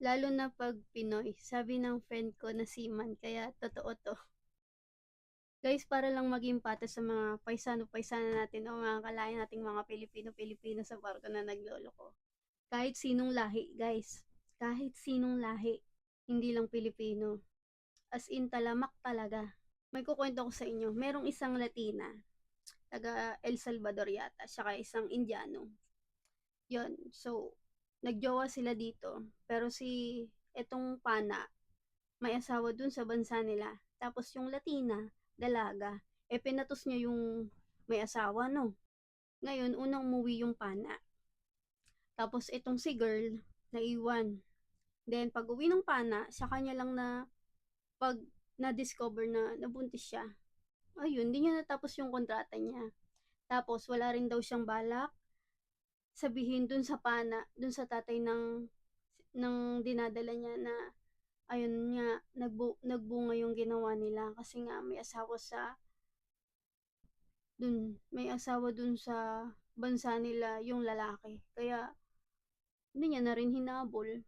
Lalo na 'pag Pinoy, sabi ng friend ko na seaman kaya totoo 'to. Guys, para lang maging patas sa mga paisano-paisano natin o mga kalahi nating mga Pilipino-Pilipino sa barko na nagloloko. Kahit sinong lahi guys, kahit sinong lahi, hindi lang Pilipino. As in talamak talaga. May kukwento ko sa inyo, merong isang Latina, taga El Salvador yata, saka isang Indiano. Yon, so, nagjowa sila dito, pero si etong pana, may asawa dun sa bansa nila. Tapos yung Latina, dalaga, pinatos niya yung may asawa, no? Ngayon, unang umuwi yung pana. Tapos itong si girl, naiwan. Then, pag uwi ng pana, sa kanya lang na pag na-discover na nabuntis siya. Ayun, di niya natapos yung kontrata niya. Tapos, wala rin daw siyang balak sabihin dun sa pana, dun sa tatay ng dinadala niya na ayun nga, nagbunga yung ginawa nila kasi nga may asawa dun sa bansa nila yung lalaki. Kaya, hindi niya na rin hinabol.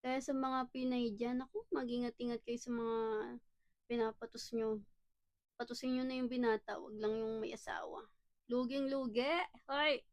Kaya sa mga Pinay dyan, ako, mag-ingat-ingat kayo sa mga pinapatos nyo. Patusin nyo na yung binata, wag lang yung may asawa. Luging lugi! Hoy!